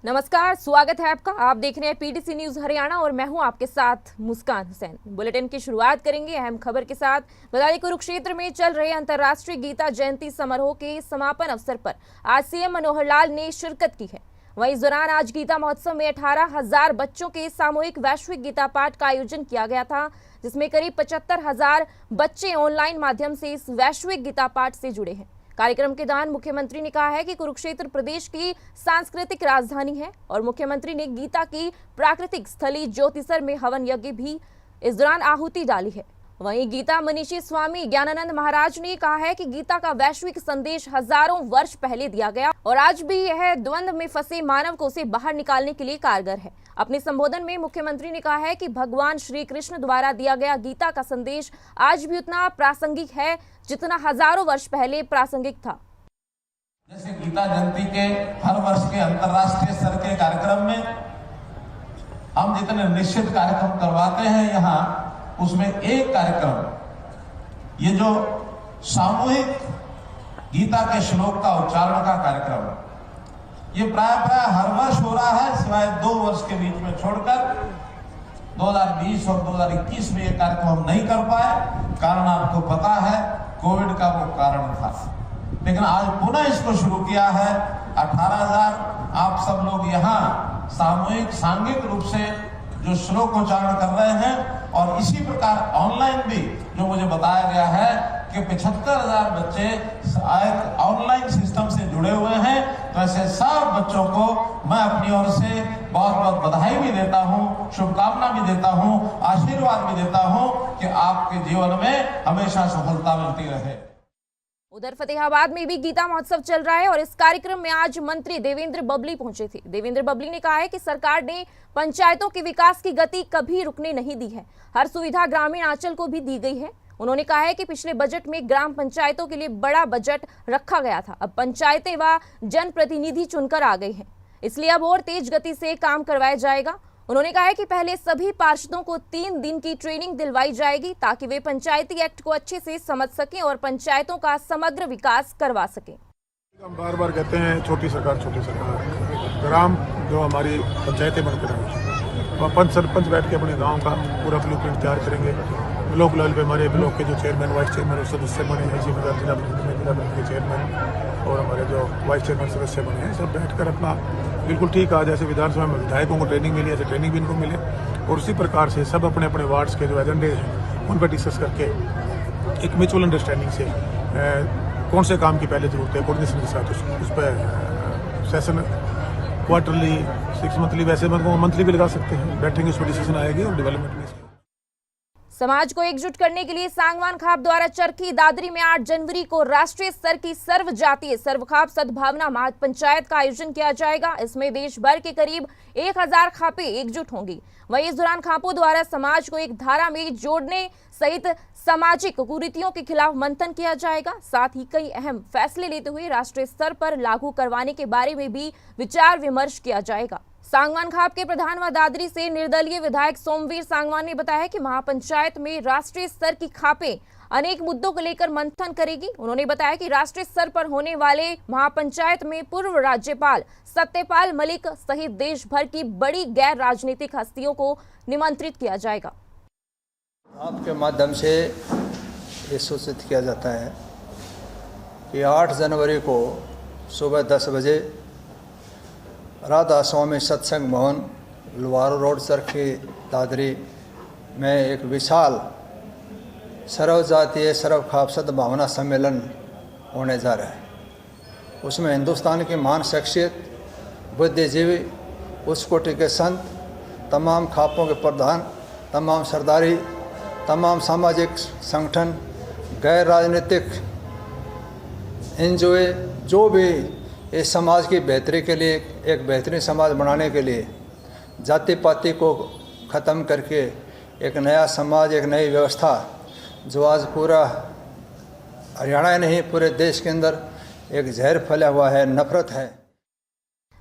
नमस्कार, स्वागत है आपका। आप देख रहे हैं पीटीसी न्यूज हरियाणा और मैं हूं आपके साथ मुस्कान हुसैन। बुलेटिन की शुरुआत करेंगे अहम खबर के साथ। बता दें, कुरुक्षेत्र में चल रहे अंतर्राष्ट्रीय गीता जयंती समारोह के समापन अवसर पर आज सीएम मनोहर लाल ने शिरकत की है। वहीं इस दौरान आज गीता महोत्सव में 18,000 बच्चों के सामूहिक वैश्विक गीता पाठ का आयोजन किया गया था, जिसमें करीब 75,000 बच्चे ऑनलाइन माध्यम से इस वैश्विक गीता पाठ से जुड़े हैं। कार्यक्रम के दौरान मुख्यमंत्री ने कहा है कि कुरुक्षेत्र प्रदेश की सांस्कृतिक राजधानी है और मुख्यमंत्री ने गीता की प्राकृतिक स्थली ज्योतिसर में हवन यज्ञ भी इस दौरान आहुति डाली है। वहीं गीता मनीषी स्वामी ज्ञानानंद महाराज ने कहा है कि गीता का वैश्विक संदेश हजारों वर्ष पहले दिया गया और आज भी यह द्वंद्व में फंसे मानव को उसे बाहर निकालने के लिए कारगर है। अपने संबोधन में मुख्यमंत्री ने कहा है कि भगवान श्री कृष्ण द्वारा दिया गया गीता का संदेश आज भी उतना प्रासंगिक है जितना हजारों वर्ष पहले प्रासंगिक था। जैसे गीता जयंती के हर वर्ष के अंतर्राष्ट्रीय स्तर के कार्यक्रम में हम जितने निश्चित कार्यक्रम करवाते हैं यहाँ, उसमें एक कार्यक्रम ये जो सामूहिक गीता के श्लोक का उच्चारण का कार्यक्रम है, ये प्राय हर वर्ष हो रहा है, सिवाय 2 वर्ष के बीच में छोड़कर 2020 और 2021 में ये कार्यक्रम हम नहीं कर पाए। कारण आपको पता है, कोविड का वो कारण था, लेकिन आज पुनः इसको शुरू किया है। 18,000 आप सब लोग यहाँ सामूहिक सांघिक रूप से जो श्लोक उच्चारण कर रहे हैं और इसी प्रकार ऑनलाइन भी जो मुझे बताया गया है कि 75,000 बच्चे ऑनलाइन सिस्टम से जुड़े हुए हैं। तो ऐसे सब बच्चों को मैं अपनी ओर से बहुत बहुत बधाई भी देता हूं, शुभकामना भी देता हूं, आशीर्वाद भी देता हूं कि आपके जीवन में हमेशा सफलता मिलती रहे। उधर फतेहाबाद में भी गीता महोत्सव चल रहा है और इस कार्यक्रम में आज मंत्री देवेंद्र बबली पहुंचे थे। देवेंद्र बबली ने कहा है कि सरकार ने पंचायतों के विकास की गति कभी रुकने नहीं दी है, हर सुविधा ग्रामीण आंचल को भी दी गई है। उन्होंने कहा है कि पिछले बजट में ग्राम पंचायतों के लिए बड़ा बजट रखा गया था, अब पंचायतें व जनप्रतिनिधि चुनकर आ गई हैं, इसलिए अब और तेज गति से काम करवाया जाएगा। उन्होंने कहा है कि पहले सभी पार्षदों को 3 दिन की ट्रेनिंग दिलवाई जाएगी ताकि वे पंचायती एक्ट को अच्छे से समझ सकें और पंचायतों का समग्र विकास करवा सकें। हम बार बार कहते हैं छोटी सरकार। ग्राम जो हमारी पंचायतें बनकर रहेंगी, वहाँ पंच सरपंच बैठ के अपने गांव का पूरा ब्लूप्रिंट तैयार करेंगे। ब्लॉक लेवल पे हमारे ब्लॉक के जो चेयरमैन, वाइस चेयरमैन और सदस्य बने हैं, जिला के चेयरमैन और हमारे जो वाइस चेयरमैन सदस्य बने हैं, सब बैठकर अपना बिल्कुल ठीक है, जैसे विधानसभा में विधायकों को ट्रेनिंग मिली, ऐसे ट्रेनिंग भी इनको मिले और उसी प्रकार से सब अपने अपने वार्ड्स के जो एजेंडे हैं उन पर डिस्कस करके एक म्यूचुअल अंडरस्टैंडिंग से कौन से काम की पहले जरूरत है, कोऑर्डिनेशन के साथ उस पर सेशन क्वार्टरली, 6 मंथली, वैसे मंथली भी लगा सकते हैं, बैठेंगे, उस पर डिसीजन आएगी और डेवलपमेंट में। समाज को एकजुट करने के लिए सांगवान खाप द्वारा चरखी दादरी में 8 जनवरी को राष्ट्रीय स्तर की सर्व जातीय सर्वखाप सद्भावना महापंचायत का आयोजन किया जाएगा। इसमें देश भर के करीब 1000 खापें एकजुट होंगी। वहीं इस दौरान खापों द्वारा समाज को एक धारा में जोड़ने सहित सामाजिक कुरीतियों के खिलाफ मंथन किया जाएगा। साथ ही कई अहम फैसले लेते हुए राष्ट्रीय स्तर पर लागू करवाने के बारे में भी विचार विमर्श किया जाएगा। सांगवान खाप के प्रधान व दादरी से निर्दलीय विधायक सोमवीर सांगवान ने बताया कि महापंचायत में राष्ट्रीय स्तर की खापें अनेक मुद्दों को लेकर मंथन करेगी। उन्होंने बताया कि राष्ट्रीय स्तर पर होने वाले महापंचायत में पूर्व राज्यपाल सत्यपाल मलिक सहित देश भर की बड़ी गैर राजनीतिक हस्तियों को निमंत्रित किया जाएगा। आपके माध्यम से ये सूचित किया जाता है कि 8 जनवरी को सुबह 10 बजे राधा स्वामी सत्संग भवन, लुवारो रोड, चरखी दादरी में एक विशाल सर्वजातीय सर्वखाप सद्भावना सम्मेलन होने जा रहा है। उसमें हिंदुस्तान की महान शख्सियत, बुद्धिजीवी, उच्च कोटि के संत, तमाम खापों के प्रधान, तमाम सरदारी, तमाम सामाजिक संगठन, गैर राजनीतिक एनजीओ, जो भी इस समाज की बेहतरी के लिए, एक बेहतरीन समाज बनाने के लिए जाति पाति को ख़त्म करके एक नया समाज, एक नई व्यवस्था जो आज पूरा हरियाणा ही नहीं पूरे देश के अंदर एक जहर फैला हुआ है, नफरत है।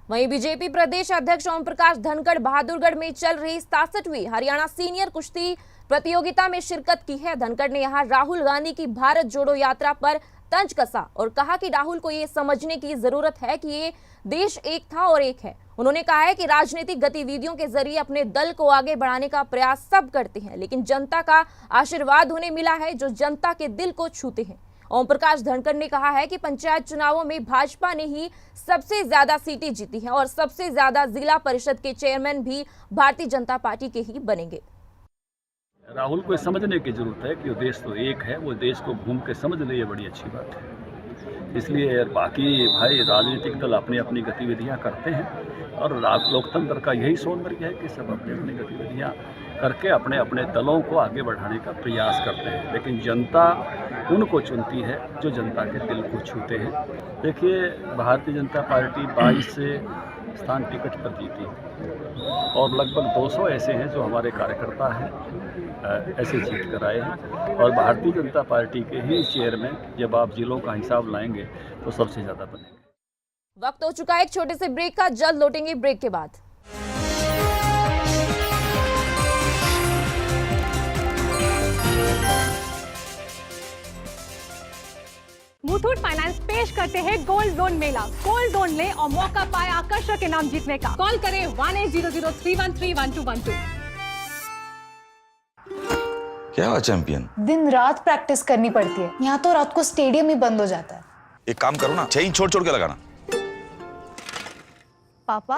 वहीं बीजेपी प्रदेश अध्यक्ष ओम प्रकाश धनखड़ बहादुरगढ़ में चल रही 67वीं हरियाणा सीनियर कुश्ती प्रतियोगिता में शिरकत की है। धनखड़ ने यहां राहुल गांधी की भारत जोड़ो यात्रा पर तंज कसा और कहा कि राहुल को ये समझने की जरूरत है कि ये देश एक था और एक है। उन्होंने कहा है कि राजनीतिक गतिविधियों के जरिए अपने दल को आगे बढ़ाने का प्रयास सब करते हैं, लेकिन जनता का आशीर्वाद उन्हें मिला है जो जनता के दिल को छूते हैं। ओम प्रकाश धनखड़ ने कहा है कि पंचायत चुनावों में भाजपा ने ही सबसे ज्यादा सीटें जीती हैं और सबसे ज्यादा जिला परिषद के चेयरमैन भी भारतीय जनता पार्टी के ही बनेंगे। राहुल को समझने की जरूरत है कि वो देश तो एक है, वो देश को घूम के समझ ले, ये बड़ी अच्छी बात है। इसलिए बाकी भाई राजनीतिक दल अपनी अपनी गतिविधियां करते हैं और लोकतंत्र का यही सौंदर्य है कि सब अपनी अपनी गतिविधियां करके अपने अपने दलों को आगे बढ़ाने का प्रयास करते हैं, लेकिन जनता उनको चुनती है जो जनता के दिल को छूते हैं। देखिए, भारतीय जनता पार्टी 22 से स्थान टिकट पर जीती और लगभग 200 ऐसे हैं जो हमारे कार्यकर्ता हैं, ऐसे जीत कर आए हैं और भारतीय जनता पार्टी के ही चेयरमैन जब आप जिलों का हिसाब लाएंगे तो सबसे ज़्यादा बनेंगे। वक्त हो चुका है एक छोटे से ब्रेक का, जल्द लौटेंगे ब्रेक के बाद। मुथूट फाइनेंस पेश करते हैं गोल्ड लोन मेला। गोल्ड लोन ले और मौका पाए आकर्षक इनाम जीतने का। कॉल करें 1800313112। क्या हुआ चैंपियन? दिन रात प्रैक्टिस करनी पड़ती है, यहाँ तो रात को स्टेडियम ही बंद हो जाता है। एक काम करो ना, चेन छोड़ छोड़ के लगाना। पापा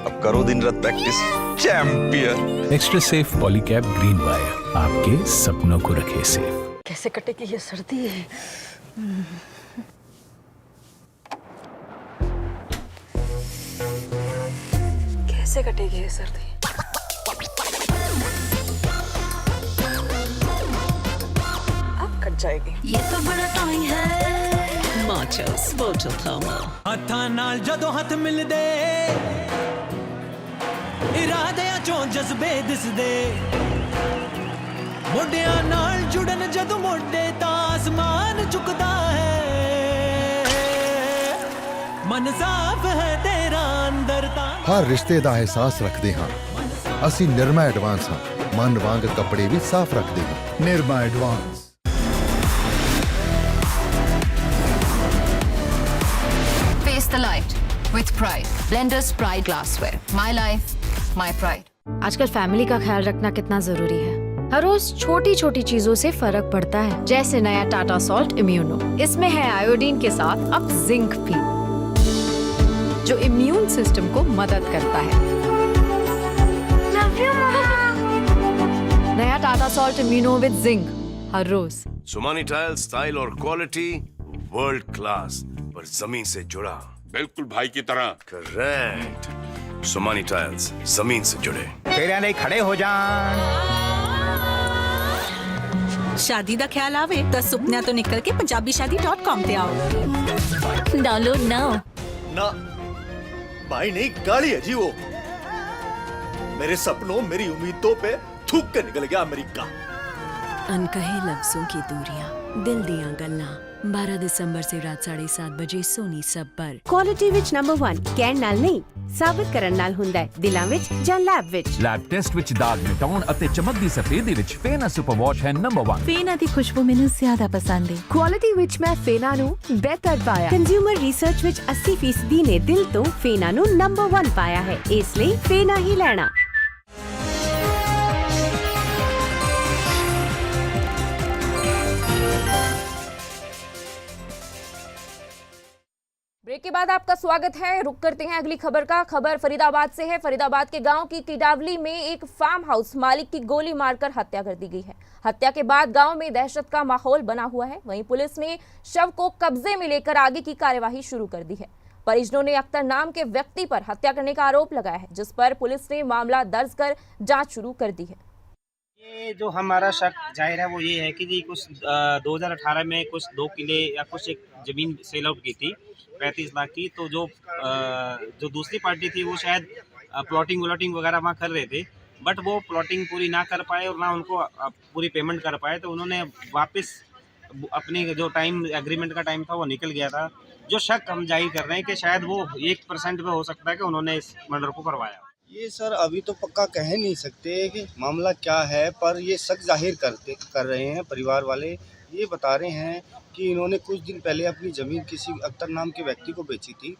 अब करो दिन रात practice. Champion. Extra safe Polycab green wire आपके सपनों को रखे सेफ। कैसे कटेगी ये सर्दी? कैसे कटेगी ये सर्दी? अब कट जाएगी। ये तो बड़ा टाइम है। माचोस बोटल थर्मल। हत्थां नाल जदों हथ मिलदे, इरादियां चों जज्बे दिसदे, मोढियां नाल जुड़न जदों मोढे तां आसमान झुकदा है। मन साफ है तेरा अंदर तां। हर रिश्ते दा एहसास रखदे हां, ਅਸੀਂ ਨਿਰਮਾ ਐਡਵਾਂਸ ਹਾਂ। ਮਨ ਵਾਂਗ ਕੱਪੜੇ ਵੀ ਸਾਫ਼ ਰੱਖਦੇ ਹਾਂ। Nirma advance. Face the light with pride. Blenders Pride Glassware. My life, my pride. आजकल फैमिली का ख्याल रखना कितना जरूरी है। हर रोज छोटी छोटी चीजों से फर्क पड़ता है, जैसे नया टाटा सॉल्ट इम्यूनो। इसमें है आयोडीन के साथ अब जिंक भी, जो इम्यून सिस्टम को मदद करता है। नया Tata salt immuno with zinc हर रोज। सोमानी टाइल स्टाइल और क्वालिटी वर्ल्ड क्लास, पर जमीन से जुड़ा। बिल्कुल भाई की तरह। करेक्ट। सोमानी टाइल्स जमीन से जुड़े। तेरे नहीं खड़े हो जान। शादी दा ख्याल आवे तो सुपना तो निकल के punjabi-shaadi.com पे आओ। Download now. ना भाई नहीं, गाली है जी वो। मेरे सपनों मेरी उम्मीदों पे थूक के निकल गया अमेरिका। अनकहे लफ्जों की दूरियां, दिल दियां गल्लां। 12 दिसंबर से रात 7:30 बजे सोनी सब पर। क्वालिटी विच नंबर 1 ਕਹਿਣ ਨਾਲ ਨਹੀਂ, ਸਾਬਤ ਕਰਨ ਨਾਲ ਹੁੰਦਾ ਹੈ, ਦਿਲਾਂ ਵਿੱਚ ਜਾਂ ਲੈਬ ਵਿੱਚ। ਲੈਬ ਟੈਸਟ ਵਿੱਚ ਦਾਗ ਮਿਟਾਉਣ ਅਤੇ ਚਮਕਦੀ ਸਫੇਦੀ ਵਿੱਚ ਫੇਨਾ ਸੁਪਰ ਵਾਸ਼ ਹੈ ਨੰਬਰ 1। ਫੇਨਾ ਦੀ ਖੁਸ਼ਬੂ ਮੈਨੂੰ ਜ਼ਿਆਦਾ ਪਸੰਦ ਹੈ। ਕੁਆਲਿਟੀ ਵਿੱਚ ਮੈਂ ਫੇਨਾ ਨੂੰ ਬਿਹਤਰ ਪਾਇਆ। ਕੰਜ਼ਿਊਮਰ ਰਿਸਰਚ ਵਿੱਚ 80% ਨੇ ਦਿਲ ਤੋਂ ਫੇਨਾ ਨੂੰ ਨੰਬਰ 1 ਪਾਇਆ ਹੈ, ਇਸ ਲਈ ਫੇਨਾ ਹੀ ਲੈਣਾ। ब्रेक के बाद आपका स्वागत है। रुक करते हैं अगली खबर का। खबर फरीदाबाद से है। फरीदाबाद के गांव की किडावली में एक फार्म हाउस मालिक की गोली मारकर हत्या कर दी गई है। हत्या के बाद गांव में दहशत का माहौल बना हुआ है। वहीं पुलिस ने शव को कब्जे में लेकर आगे की कार्यवाही शुरू कर दी है। परिजनों ने अख्तर नाम के व्यक्ति पर हत्या करने का आरोप लगाया है, जिस पर पुलिस ने मामला दर्ज कर जाँच शुरू कर दी है। ये जो हमारा शक जाहिर है वो ये है कि जी कुछ 2018 में कुछ 2 किले या कुछ एक ज़मीन सेल आउट की थी 35 लाख की। तो जो दूसरी पार्टी थी वो शायद प्लॉटिंग वगैरह वहाँ कर रहे थे, बट वो प्लॉटिंग पूरी ना कर पाए और ना उनको पूरी पेमेंट कर पाए। तो उन्होंने वापस अपने जो टाइम एग्रीमेंट का टाइम था वो निकल गया था। जो शक हम जाहिर कर रहे हैं कि शायद वो 1% पे हो सकता है कि उन्होंने इस मर्डर को करवाया। ये सर अभी तो पक्का कह नहीं सकते कि मामला क्या है, पर ये शक जाहिर कर रहे हैं। परिवार वाले ये बता रहे हैं कि इन्होंने कुछ दिन पहले अपनी ज़मीन किसी अख्तर नाम के व्यक्ति को बेची थी,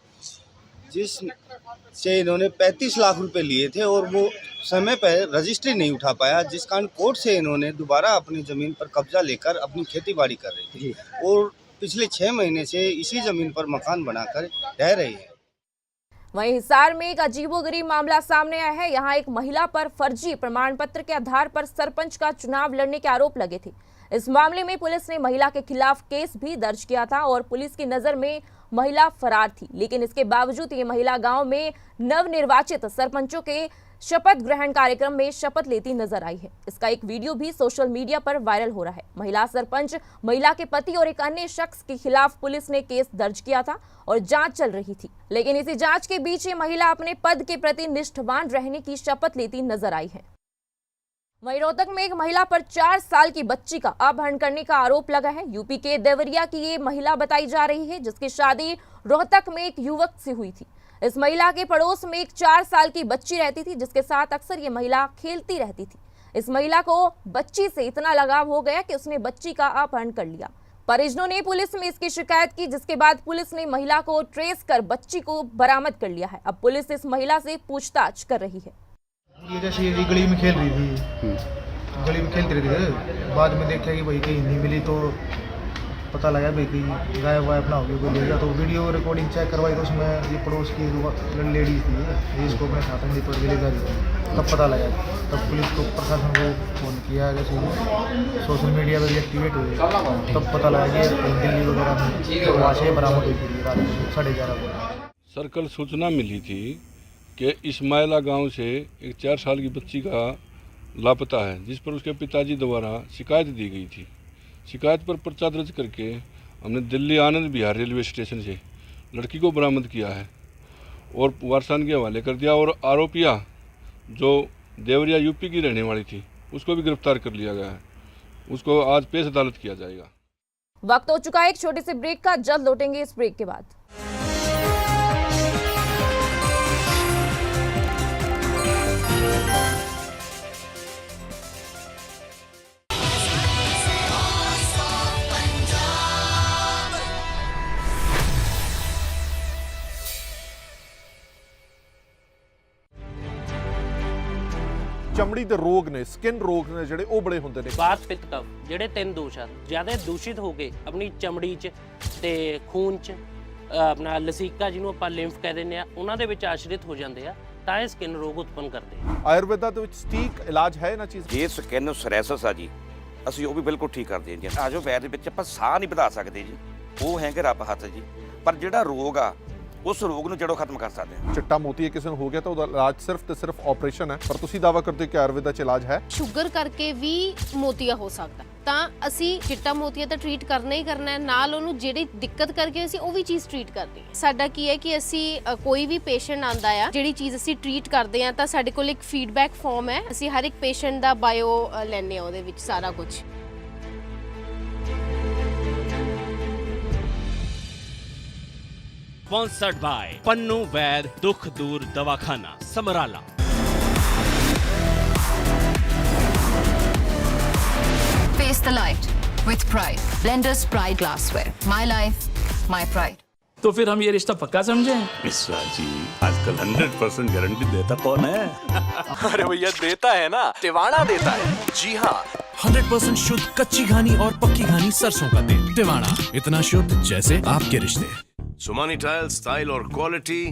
जिस से इन्होंने 35 लाख रुपए लिए थे और वो समय पर रजिस्ट्री नहीं उठा पाया, जिस कारण कोर्ट से इन्होंने दोबारा अपनी ज़मीन पर कब्जा लेकर अपनी खेतीबाड़ी कर रहे थे और पिछले 6 महीने से इसी ज़मीन पर मकान बनाकर रह रहे हैं। वहीं हिसार में एक अजीबोगरीब मामला सामने आया है। यहाँ एक महिला पर फर्जी प्रमाण पत्र के आधार पर सरपंच का चुनाव लड़ने के आरोप लगे थे। इस मामले में पुलिस ने महिला के खिलाफ केस भी दर्ज किया था और पुलिस की नजर में महिला फरार थी, लेकिन इसके बावजूद ये महिला गांव में नवनिर्वाचित सरपंचों के शपथ ग्रहण कार्यक्रम में शपथ लेती नजर आई है। इसका एक वीडियो भी सोशल मीडिया पर वायरल हो रहा है। महिला सरपंच, महिला के पति और एक अन्य शख्स के खिलाफ पुलिस ने केस दर्ज किया था और जांच चल रही थी, लेकिन इसी जांच के बीच ये महिला अपने पद के प्रति निष्ठावान रहने की शपथ लेती नजर आई है। वहीं रोहतक में एक महिला पर 4 साल की बच्ची का अपहरण करने का आरोप लगा है। यूपी के देवरिया की ये महिला बताई जा रही है, जिसकी शादी रोहतक में एक युवक से हुई थी। इस महिला के पड़ोस में एक 4 साल की बच्ची रहती थी, जिसके साथ अक्सर ये महिला खेलती रहती थी। इस महिला को बच्ची से इतना लगाव हो गया कि उसने बच्ची का अपहरण कर लिया। परिजनों ने पुलिस में इसकी शिकायत की, जिसके बाद पुलिस ने महिला को ट्रेस कर बच्ची को बरामद कर लिया है। अब पुलिस इस महिला से पूछताछ कर रही है। ये जैसे ये गली में खेल रही थी, गली में खेलती रहती थी। बाद में देखा कि भाई कहीं नहीं मिली तो पता लगा भाई कहीं गायब वायब ना हो गई, कोई ले गया। तो वीडियो रिकॉर्डिंग चेक करवाई तो उसमें ये पड़ोस की लेडीज थी, इसको अपने साथ में पड़ ले गई। तब पता लगा, तब पुलिस को, प्रशासन को फ़ोन किया, जैसे सोशल मीडिया पर एक्टिवेट हुए, तब पता लगा कि दिल्ली वगैरह में तो वहाँ से बरामद हुई थी रात 11:30 बजे। सर कल सूचना मिली थी कि इस्माइला गांव से एक 4 साल की बच्ची का लापता है, जिस पर उसके पिताजी द्वारा शिकायत दी गई थी। शिकायत पर पर्चा दर्ज करके हमने दिल्ली आनंद विहार रेलवे स्टेशन से लड़की को बरामद किया है और वारसान के हवाले कर दिया, और आरोपिया जो देवरिया यूपी की रहने वाली थी उसको भी गिरफ्तार कर लिया गया है। उसको आज पेश अदालत किया जाएगा। वक्त हो चुका है एक छोटे से ब्रेक का, जल्द लौटेंगे इस ब्रेक के बाद। ਚਮੜੀ ਦੇ ਰੋਗ ਨੇ, ਸਕਿਨ ਰੋਗ ਨੇ ਜਿਹੜੇ ਉਹ ਬੜੇ ਹੁੰਦੇ ਨੇ। ਬਾਤ ਪਿੱਤ ਕਫ ਜਿਹੜੇ 3 ਦੋਸ਼ ਹਨ, ਜ਼ਿਆਦਾ ਦੂਸ਼ਿਤ ਹੋ ਕੇ ਆਪਣੀ ਚਮੜੀ 'ਚ ਤੇ ਖੂਨ 'ਚ ਆਪਣਾ ਲਸੀਕਾ ਜਿਹਨੂੰ ਆਪਾਂ ਲਿੰਫ ਕਹਿ ਦਿੰਦੇ ਆ, ਉਹਨਾਂ ਦੇ ਵਿੱਚ ਆਸ਼ਰਿਤ ਹੋ ਜਾਂਦੇ ਆ, ਤਾਂ ਇਹ ਸਕਿਨ ਰੋਗ ਉਤਪੰਨ ਕਰਦੇ ਆ। ਆਯੁਰਵੇਦਾ ਦੇ ਵਿੱਚ ਸਟੀਕ ਇਲਾਜ ਹੈ ਇਹਨਾਂ ਚੀਜ਼? ਜੇ ਸਕਿਨ ਸੋਰੈਸਿਸ ਆ ਜੀ, ਅਸੀਂ ਉਹ ਵੀ ਬਿਲਕੁਲ ਠੀਕ ਕਰਦੇ ਹਾਂ ਜੀ। ਆਜੋ ਵੈਦ ਦੇ ਵਿੱਚ ਆਪਾਂ ਸਾਹ ਨਹੀਂ ਵਧਾ ਸਕਦੇ ਜੀ, ਉਹ ਹੈਗੇ ਰੱਬ ਹੱਥ ਜੀ। ਪਰ ਜਿਹੜਾ ਰੋਗ ਆ ਉਸ ਰੋਗ ਨੂੰ ਜੜੋਂ ਖਤਮ ਕਰ ਸਕਦੇ ਹਾਂ। ਚਿੱਟਾ ਮੋਤੀਆ ਕਿਸੇ ਨੂੰ ਹੋ ਗਿਆ ਤਾਂ ਉਹਦਾ ਇਲਾਜ ਸਿਰਫ ਤੇ ਸਿਰਫ ਆਪਰੇਸ਼ਨ ਹੈ, ਪਰ ਤੁਸੀਂ ਦਾਅਵਾ ਕਰਦੇ ਹੋ ਕਿ ਆਯੁਰਵੇਦਾ 'ਚ ਇਲਾਜ ਹੈ। ਸ਼ੂਗਰ ਕਰਕੇ ਵੀ ਮੋਤੀਆ ਹੋ ਸਕਦਾ, ਤਾਂ ਅਸੀਂ ਚਿੱਟਾ ਮੋਤੀਆ ਤਾਂ ਟ੍ਰੀਟ ਕਰਨਾ ਹੀ ਕਰਨਾ ਹੈ, ਨਾਲ ਉਹਨੂੰ ਜਿਹੜੀ ਦਿੱਕਤ ਕਰਕੇ ਅਸੀਂ ਉਹ ਵੀ ਚੀਜ਼ ਟ੍ਰੀਟ ਕਰਦੇ ਹਾਂ। ਸਾਡਾ ਕੀ ਹੈ ਕਿ ਅਸੀਂ ਕੋਈ ਵੀ ਪੇਸ਼ੈਂਟ ਆਂਦਾ ਆ, ਜਿਹੜੀ ਚੀਜ਼ ਅਸੀਂ ਟ੍ਰੀਟ ਕਰਦੇ ਹਾਂ ਤਾਂ ਸਾਡੇ ਕੋਲ ਇੱਕ ਫੀਡਬੈਕ ਫਾਰਮ ਹੈ, ਅਸੀਂ ਹਰ ਇੱਕ ਪੇਸ਼ੈਂਟ ਦਾ ਬਾਇਓ ਲੈਂਦੇ ਹਾਂ, ਉਹਦੇ ਵਿੱਚ ਸਾਰਾ ਕੁਝ। Sponsored by Pannu Vaid Dukh Dur Davakhana, Samaraala. Face the light with pride. Blenders Pride Glassware. My life, my pride. तो फिर हम ये रिश्ता पक्का समझे? विश्वास जी, आजकल 100% गारंटी देता कौन है? अरे भैया देता है ना, टिवाणा देता है। जी हाँ, 100% शुद्ध कच्ची घानी और पक्की घानी सरसों का तेल। टिवाणा, इतना शुद्ध जैसे आपके रिश्ते। सोमानी टाइल, स्टाइल और क्वालिटी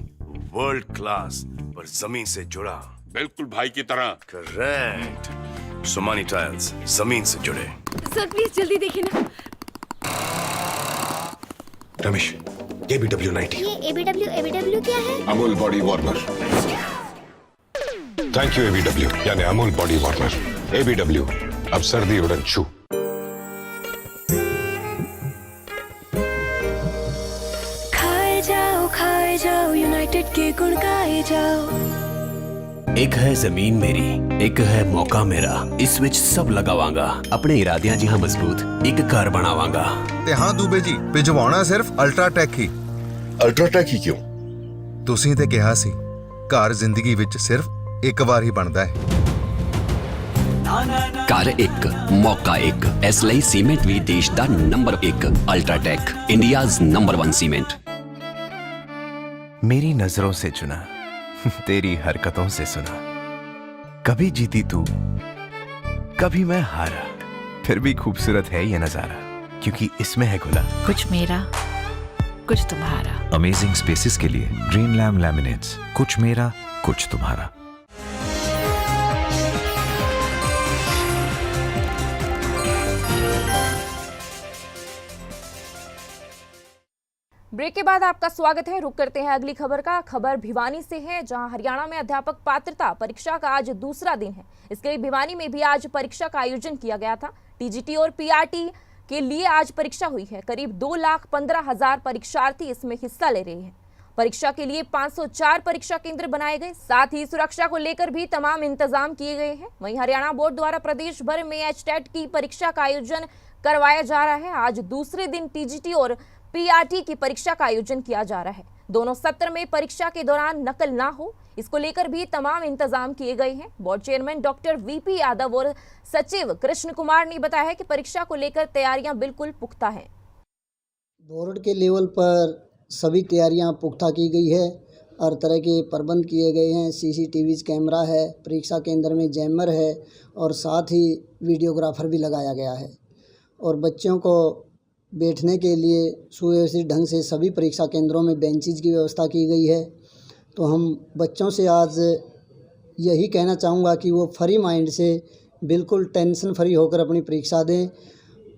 वर्ल्ड क्लास, पर जमीन से जुड़ा, बिल्कुल भाई की तरह। करेक्ट, सोमानी टाइल्स, जमीन से जुड़े। सर प्लीज जल्दी देखिए ना। रमेश, ABW 90। ये ABW क्या है? Amul body warmer. Thank you ABW, यानी अमूल बॉडी वार्मर। ABW, अब सर्दी उड़न छू। खाए जाओ यूनाइटेड के गुण गाए जाओ। एक है जमीन मेरी, एक है मौका मेरा, इस विच सब लगावांगा, अपने इरादियां जिहां मजबूत एक घर बनावांगा। ਤੇ ਹਾਂ ਦੂਬੇ ਜੀ, ਭਿਜਵਾਉਣਾ ਸਿਰਫ ਅਲਟਰਾਟੈਕ ਹੀ। ਅਲਟਰਾਟੈਕ ਹੀ ਕਿਉਂ? ਤੁਸੀਂ ਤੇ ਕਿਹਾ ਸੀ ਘਰ ਜ਼ਿੰਦਗੀ ਵਿੱਚ ਸਿਰਫ ਇੱਕ ਵਾਰ ਹੀ ਬਣਦਾ ਹੈ। ਕਰ ਇੱਕ ਮੌਕਾ ਇੱਕ, ਇਸ ਲਈ ਸੀਮੈਂਟ ਵੀ ਦੇਸ਼ ਦਾ number 1 UltraTech, India's number 1 cement. मेरी नजरों से चुना, तेरी हरकतों से सुना, कभी जीती तू, कभी मैं हारा, फिर भी खूबसूरत है ये नजारा, क्योंकि इसमें है खुला कुछ मेरा कुछ तुम्हारा। अमेजिंग स्पेसेस के लिए ग्रीन लैम लैमिनेट्स, कुछ मेरा कुछ तुम्हारा। ब्रेक के बाद आपका स्वागत है। रुक करते हैं अगली खबर का। खबर भिवानी से है, जहां हरियाणा में अध्यापक पात्रता परीक्षा का आज दूसरा दिन है। इसके लिए भिवानी में भी आज परीक्षा का आयोजन किया गया था। टीजीटी और पीआरटी के लिए आज परीक्षा हुई है। करीब 2,15,000 परीक्षार्थी इसमें हिस्सा ले रहे हैं। परीक्षा के लिए 504 परीक्षा केंद्र बनाए गए। साथ ही सुरक्षा को लेकर भी तमाम इंतजाम किए गए हैं। वहीं हरियाणा बोर्ड द्वारा प्रदेश भर में एचटेट की परीक्षा का आयोजन करवाया जा रहा है। आज दूसरे दिन टीजीटी और पीआरटी की परीक्षा का आयोजन किया जा रहा है। दोनों सत्र में परीक्षा के दौरान नकल ना हो, इसको लेकर भी तमाम इंतजाम किए गए हैं। Board chairman doctor VP Yadav और सचिव कृष्ण कुमार ने बताया है कि परीक्षा को लेकर तैयारियां बिल्कुल पुख्ता हैं। बोर्ड के लेवल पर सभी तैयारियां पुख्ता की गई है। हर तरह के प्रबंध किए गए हैं। सीसीटीवी कैमरा है, परीक्षा केंद्र में जैमर है और साथ ही वीडियोग्राफर भी लगाया गया है। और बच्चों को बैठने के लिए सुव्यवस्थित ढंग से सभी परीक्षा केंद्रों में बेंचेज की व्यवस्था की गई है। तो हम बच्चों से आज यही कहना चाहूँगा कि वो फ्री माइंड से बिल्कुल टेंशन फ्री होकर अपनी परीक्षा दें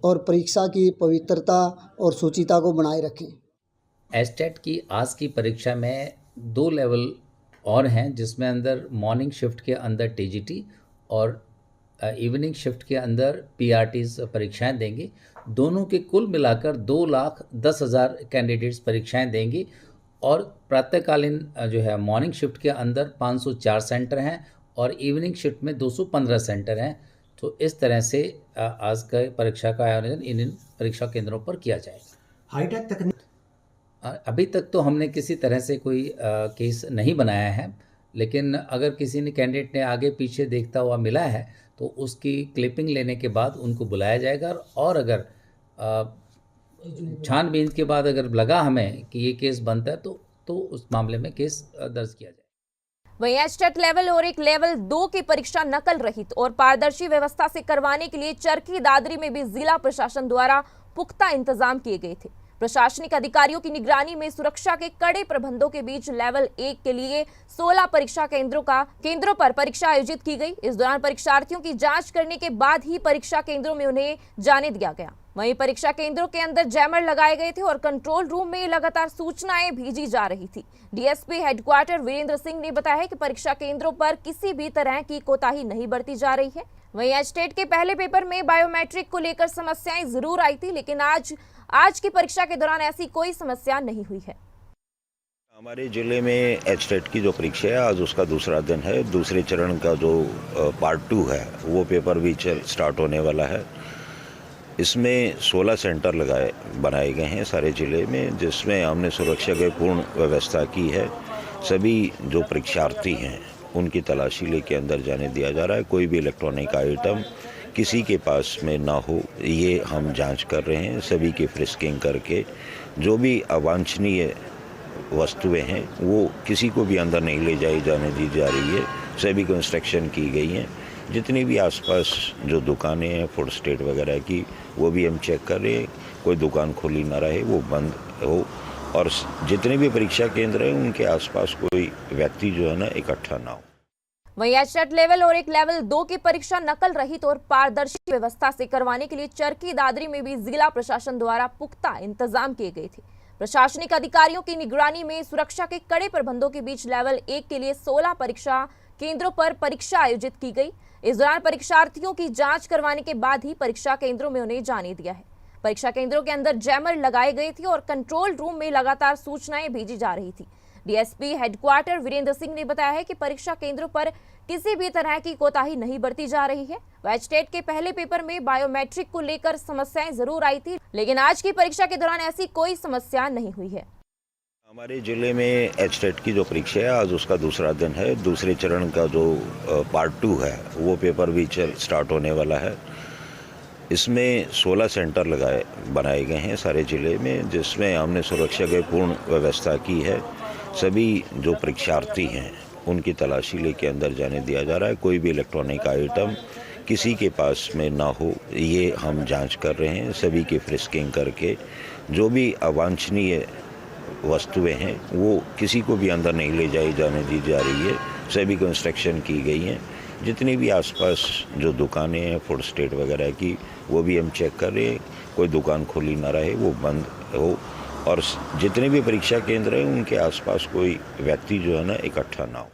और परीक्षा की पवित्रता और शुचिता को बनाए रखें। एचटेट की आज की परीक्षा में 2 लेवल और हैं, जिसमें अंदर मॉर्निंग शिफ्ट के अंदर टीजीटी और इवनिंग शिफ्ट के अंदर पीआरटीज परीक्षाएं देंगे। दोनों के कुल मिलाकर 2,10,000 कैंडिडेट्स परीक्षाएं देंगे। और प्रातःकालीन जो है मॉर्निंग शिफ्ट के अंदर 504 सेंटर हैं और इवनिंग शिफ्ट में 215 सेंटर हैं। तो इस तरह से आज का परीक्षा का आयोजन इन परीक्षा केंद्रों पर किया जाएगा। हाईटेक तकनीक अभी तक तो हमने किसी तरह से कोई केस नहीं बनाया है, लेकिन अगर किसी ने कैंडिडेट ने आगे पीछे देखता हुआ मिला है तो उसकी क्लिपिंग लेने के बाद उनको बुलाया जाएगा। और अगर छानबीन के बाद अगर लगा हमें कि ये केस बनता है तो उस मामले में केस दर्ज किया जाए। वहीं एचटेट लेवल और एक लेवल 2 की परीक्षा नकल रहित और पारदर्शी व्यवस्था से करवाने के लिए चरखी दादरी में भी जिला प्रशासन द्वारा पुख्ता इंतजाम किए गए थे। प्रशासनिक अधिकारियों की निगरानी में सुरक्षा के कड़े प्रबंधों के बीच लेवल 1 के लिए 16 परीक्षा केंद्रों पर परीक्षा आयोजित की गई। इस दौरान परीक्षार्थियों की जांच करने के बाद ही परीक्षा केंद्रों में उन्हें जाने दिया गया। वहीं परीक्षा केंद्रों के अंदर जैमर लगाए गए थे और कंट्रोल रूम में लगातार सूचनाएं भेजी जा रही थी। डीएसपी हेडक्वार्टर वीरेंद्र सिंह ने बताया है कि परीक्षा केंद्रों पर किसी भी तरह की कोताही नहीं बरती जा रही है। वहीं एचटेट के पहले पेपर में बायोमेट्रिक को लेकर समस्याएं जरूर आई थी, लेकिन आज की परीक्षा के दौरान ऐसी कोई समस्या नहीं हुई है। हमारे जिले में एचटेट की जो परीक्षा है आज उसका दूसरा दिन है। दूसरे चरण का जो पार्ट 2 है वो पेपर भी स्टार्ट होने वाला है। इसमें 16 सेंटर बनाए गए हैं सारे जिले में, जिसमें हमने सुरक्षा की पूर्ण व्यवस्था की है। सभी जो परीक्षार्थी हैं उनकी तलाशी लेके अंदर जाने दिया जा रहा है। कोई भी इलेक्ट्रॉनिक आइटम किसी के पास में ना हो, ये हम जांच कर रहे हैं। सभी की फ्रिस्किंग करके जो भी अवांछनीय वस्तुएं हैं वो किसी को भी अंदर नहीं ले जाने दी जा रही है। सभी को इंस्ट्रक्शन की गई हैं। जितनी भी आसपास जो दुकानें हैं फूड स्टेट वगैरह की, वो भी हम चेक कर रहे हैं। कोई दुकान खुली ना रहे, वो बंद हो। और जितने भी परीक्षा केंद्र हैं उनके आसपास कोई व्यक्ति जो है ना इकट्ठा ना हो। वहीं एचटेट लेवल और एक लेवल 2 की परीक्षा नकल रहित और पारदर्शी व्यवस्था से करवाने के लिए चरखी दादरी में भी जिला प्रशासन द्वारा पुख्ता इंतजाम किए गए थे। प्रशासनिक अधिकारियों की निगरानी में सुरक्षा के कड़े प्रबंधों के बीच लेवल 1 के लिए 16 परीक्षा केंद्रों पर परीक्षा आयोजित की गई। इस दौरान परीक्षार्थियों की जांच करवाने के बाद ही परीक्षा केंद्रों में उन्हें जाने दिया है। परीक्षा केंद्रों के अंदर जैमर लगाए गए थे और कंट्रोल रूम में लगातार सूचनाएं भेजी जा रही थी। डीएसपी हेडक्वार्टर वीरेंद्र सिंह ने बताया है कि परीक्षा केंद्रों पर किसी भी तरह की कोताही नहीं बरती जा रही है। एचटेट के पहले पेपर में बायोमेट्रिक को लेकर समस्याएं जरूर आई थी, लेकिन आज की परीक्षा के दौरान ऐसी कोई समस्या नहीं हुई है। हमारे ज़िले में एचटेट की जो परीक्षा है आज उसका दूसरा दिन है। दूसरे चरण का जो पार्ट 2 है वो पेपर भी स्टार्ट होने वाला है। इसमें 16 सेंटर बनाए गए हैं सारे ज़िले में, जिसमें हमने सुरक्षा की पूर्ण व्यवस्था की है। सभी जो परीक्षार्थी हैं उनकी तलाशी लेके अंदर जाने दिया जा रहा है। कोई भी इलेक्ट्रॉनिक आइटम किसी के पास में ना हो, ये हम जांच कर रहे हैं। सभी की फ्रिस्किंग करके जो भी अवांछनीय वस्तुएं हैं वो किसी को भी अंदर नहीं ले जाने दी जा रही है। सभी को इंस्ट्रक्शन की गई हैं। जितनी भी आसपास जो दुकानें हैं फूड स्टेट वगैरह की, वो भी हम चेक कर रहे हैं। कोई दुकान खुली ना रहे, वो बंद हो, और जितने भी परीक्षा केंद्र हैं उनके आसपास कोई व्यक्ति जो है ना इकट्ठा ना हो।